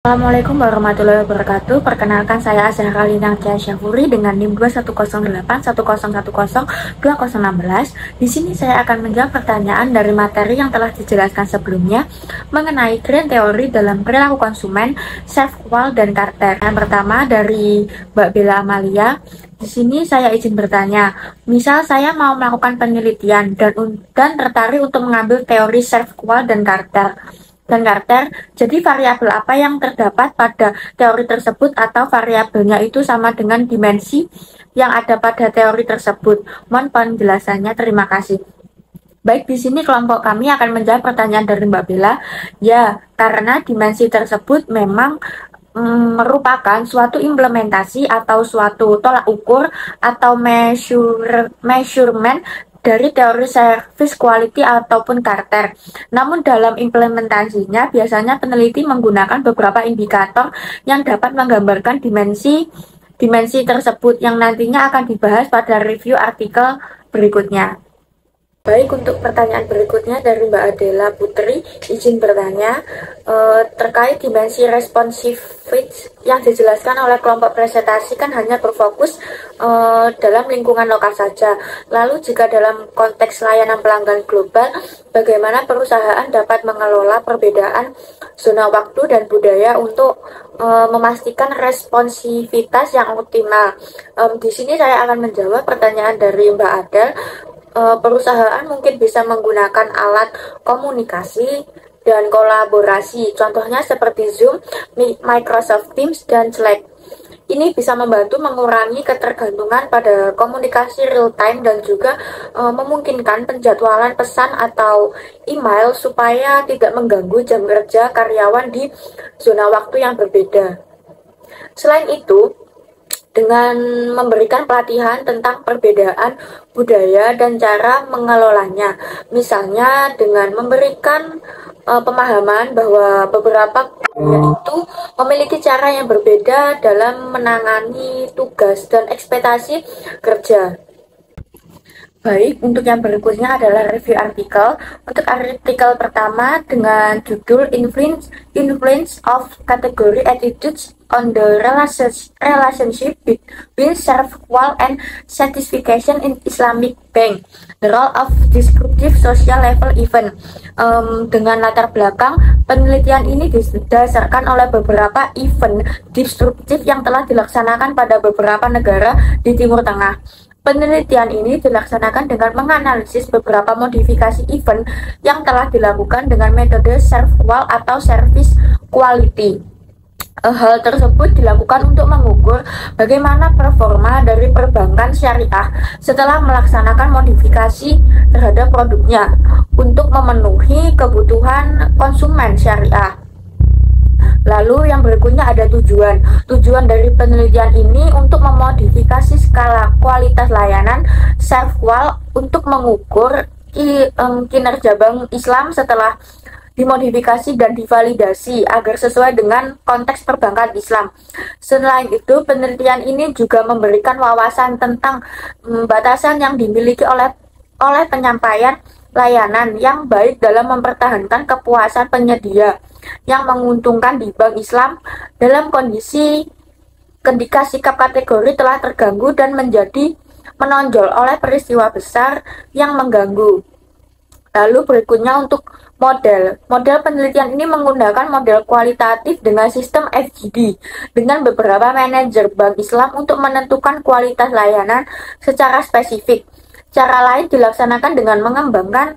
Assalamualaikum warahmatullahi wabarakatuh. Perkenalkan saya Azhara Linang Syafuri dengan NIM 210810102016. Di sini saya akan menjawab pertanyaan dari materi yang telah dijelaskan sebelumnya mengenai Green Theory dalam perilaku konsumen, Sackville dan Carter. Yang pertama dari Mbak Bella Amalia. Di sini saya izin bertanya, misal saya mau melakukan penelitian dan tertarik untuk mengambil teori Sackville dan Carter. Jadi variabel apa yang terdapat pada teori tersebut atau variabelnya itu sama dengan dimensi yang ada pada teori tersebut. Mohon penjelasannya, terima kasih. Baik, di sini kelompok kami akan menjawab pertanyaan dari Mbak Bella. Ya, karena dimensi tersebut memang merupakan suatu implementasi atau suatu tolak ukur atau measurement dari teori service quality ataupun Carter. Namun dalam implementasinya biasanya peneliti menggunakan beberapa indikator yang dapat menggambarkan dimensi tersebut yang nantinya akan dibahas pada review artikel berikutnya. Baik, untuk pertanyaan berikutnya dari Mbak Adela Putri, izin bertanya terkait dimensi responsivity yang dijelaskan oleh kelompok presentasi kan hanya berfokus dalam lingkungan lokal saja. Lalu jika dalam konteks layanan pelanggan global, bagaimana perusahaan dapat mengelola perbedaan zona waktu dan budaya untuk memastikan responsivitas yang optimal? Di sini saya akan menjawab pertanyaan dari Mbak Adel. Perusahaan mungkin bisa menggunakan alat komunikasi dan kolaborasi, contohnya seperti Zoom, Microsoft Teams, dan Slack. Ini bisa membantu mengurangi ketergantungan pada komunikasi real time dan juga memungkinkan penjadwalan pesan atau email supaya tidak mengganggu jam kerja karyawan di zona waktu yang berbeda. Selain itu, dengan memberikan pelatihan tentang perbedaan budaya dan cara mengelolanya. Misalnya dengan memberikan pemahaman bahwa beberapa budaya itu memiliki cara yang berbeda dalam menangani tugas dan ekspektasi kerja. Baik, untuk yang berikutnya adalah review artikel. Untuk artikel pertama dengan judul Influence of Category Attitudes on the Relationship between Self-Worth and Satisfaction in Islamic Bank, the Role of Descriptive Social Level Event. Dengan latar belakang, penelitian ini didasarkan oleh beberapa event disruptif yang telah dilaksanakan pada beberapa negara di Timur Tengah. Penelitian ini dilaksanakan dengan menganalisis beberapa modifikasi event yang telah dilakukan dengan metode Sackville atau Service Quality. Hal tersebut dilakukan untuk mengukur bagaimana performa dari perbankan syariah setelah melaksanakan modifikasi terhadap produknya untuk memenuhi kebutuhan konsumen syariah. Lalu yang berikutnya ada tujuan. Tujuan dari penelitian ini untuk memodifikasi skala kualitas layanan Sackville untuk mengukur kinerja bank Islam setelah dimodifikasi dan divalidasi agar sesuai dengan konteks perbankan Islam. Selain itu, penelitian ini juga memberikan wawasan tentang batasan yang dimiliki oleh penyampaian layanan yang baik dalam mempertahankan kepuasan penyedia yang menguntungkan di bank Islam dalam kondisi ketika sikap kategori telah terganggu dan menjadi menonjol oleh peristiwa besar yang mengganggu. Lalu berikutnya untuk model penelitian ini menggunakan model kualitatif dengan sistem FGD dengan beberapa manajer bank Islam untuk menentukan kualitas layanan secara spesifik. Cara lain dilaksanakan dengan mengembangkan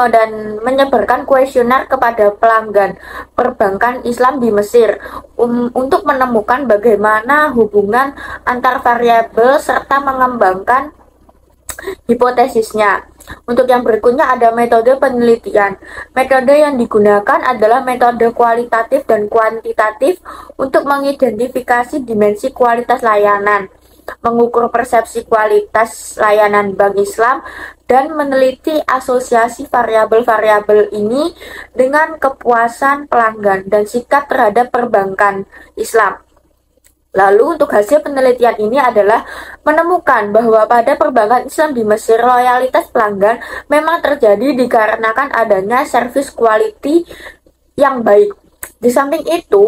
dan menyebarkan kuesioner kepada pelanggan perbankan Islam di Mesir untuk menemukan bagaimana hubungan antar variabel serta mengembangkan hipotesisnya. Untuk yang berikutnya ada metode penelitian. Metode yang digunakan adalah metode kualitatif dan kuantitatif untuk mengidentifikasi dimensi kualitas layanan, mengukur persepsi kualitas layanan bank Islam, dan meneliti asosiasi variabel-variabel ini dengan kepuasan pelanggan dan sikap terhadap perbankan Islam. Lalu untuk hasil penelitian ini adalah menemukan bahwa pada perbankan Islam di Mesir, loyalitas pelanggan memang terjadi dikarenakan adanya service quality yang baik. Di samping itu,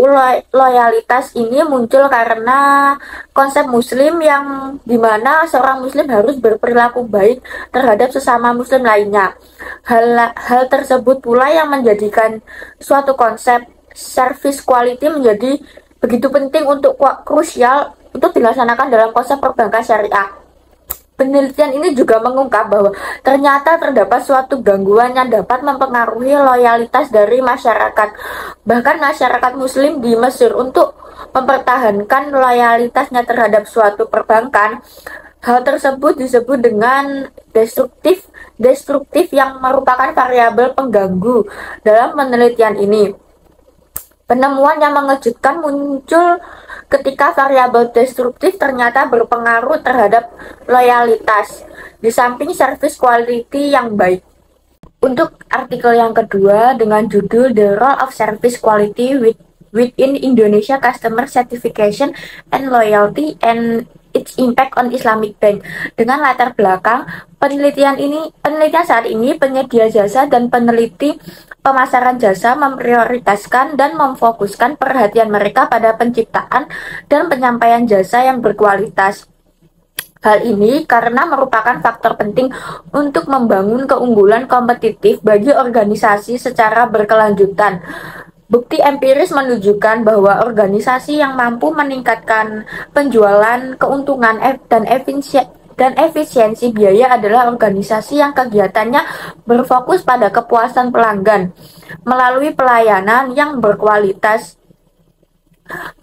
loyalitas ini muncul karena konsep muslim yang dimana seorang muslim harus berperilaku baik terhadap sesama muslim lainnya. Hal tersebut pula yang menjadikan suatu konsep service quality menjadi begitu penting untuk krusial untuk dilaksanakan dalam konsep perbankan syariah. Penelitian ini juga mengungkap bahwa ternyata terdapat suatu gangguan yang dapat mempengaruhi loyalitas dari masyarakat. Bahkan masyarakat muslim di Mesir untuk mempertahankan loyalitasnya terhadap suatu perbankan. Hal tersebut disebut dengan destruktif yang merupakan variabel pengganggu dalam penelitian ini. Penemuan yang mengejutkan muncul ketika variabel destruktif ternyata berpengaruh terhadap loyalitas, di samping service quality yang baik. Untuk artikel yang kedua dengan judul The Role of Service Quality within Indonesia Customer Certification and Loyalty and its Impact on Islamic Bank, dengan latar belakang penelitian saat ini penyedia jasa dan peneliti pemasaran jasa memprioritaskan dan memfokuskan perhatian mereka pada penciptaan dan penyampaian jasa yang berkualitas. Hal ini karena merupakan faktor penting untuk membangun keunggulan kompetitif bagi organisasi secara berkelanjutan. Bukti empiris menunjukkan bahwa organisasi yang mampu meningkatkan penjualan, keuntungan, dan efisiensi biaya adalah organisasi yang kegiatannya berfokus pada kepuasan pelanggan melalui pelayanan yang berkualitas.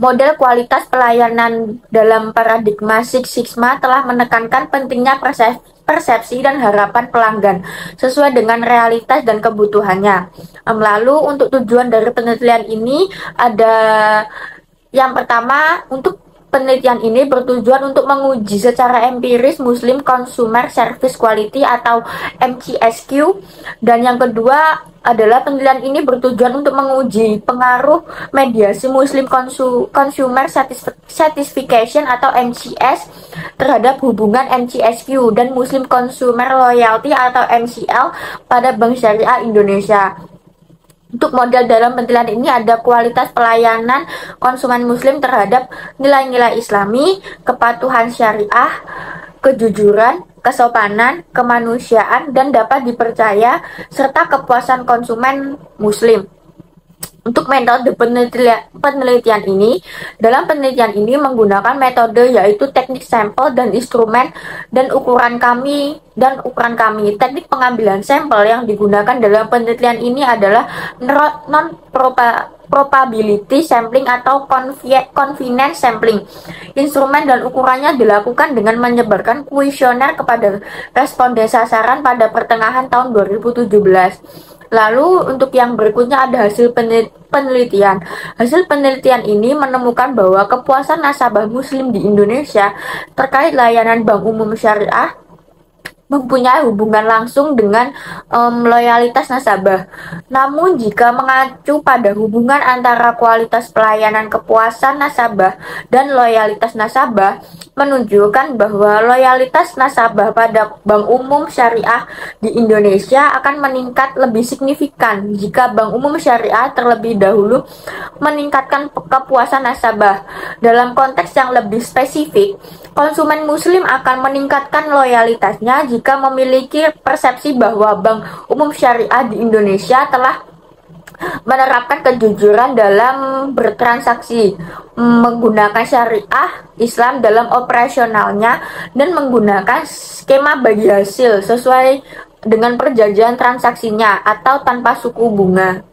Model kualitas pelayanan dalam paradigma Six Sigma telah menekankan pentingnya persepsi dan harapan pelanggan sesuai dengan realitas dan kebutuhannya. Lalu untuk tujuan dari penelitian ini ada yang pertama, untuk penelitian ini bertujuan untuk menguji secara empiris Muslim Consumer Service Quality atau MCSQ, dan yang kedua adalah penelitian ini bertujuan untuk menguji pengaruh mediasi Muslim Consumer Certification atau MCS terhadap hubungan MCSQ dan Muslim Consumer Loyalty atau MCL pada Bank Syariah Indonesia. Untuk model dalam penelitian ini ada kualitas pelayanan konsumen muslim terhadap nilai-nilai islami, kepatuhan syariah, kejujuran, kesopanan, kemanusiaan, dan dapat dipercaya, serta kepuasan konsumen muslim. Untuk metode penelitian ini, dalam penelitian ini menggunakan metode yaitu teknik sampel dan instrumen dan ukuran kami. Teknik pengambilan sampel yang digunakan dalam penelitian ini adalah non-probability sampling atau convenience sampling. Instrumen dan ukurannya dilakukan dengan menyebarkan kuesioner kepada responden sasaran pada pertengahan tahun 2017. Lalu untuk yang berikutnya ada hasil penelitian. Hasil penelitian ini menemukan bahwa kepuasan nasabah muslim di Indonesia terkait layanan bank umum syariah mempunyai hubungan langsung dengan loyalitas nasabah. Namun jika mengacu pada hubungan antara kualitas pelayanan, kepuasan nasabah, dan loyalitas nasabah, menunjukkan bahwa loyalitas nasabah pada bank umum syariah di Indonesia akan meningkat lebih signifikan jika bank umum syariah terlebih dahulu meningkatkan kepuasan nasabah. Dalam konteks yang lebih spesifik, konsumen muslim akan meningkatkan loyalitasnya jika memiliki persepsi bahwa bank umum syariah di Indonesia telah menerapkan kejujuran dalam bertransaksi, menggunakan syariah Islam dalam operasionalnya, dan menggunakan skema bagi hasil sesuai dengan perjanjian transaksinya atau tanpa suku bunga.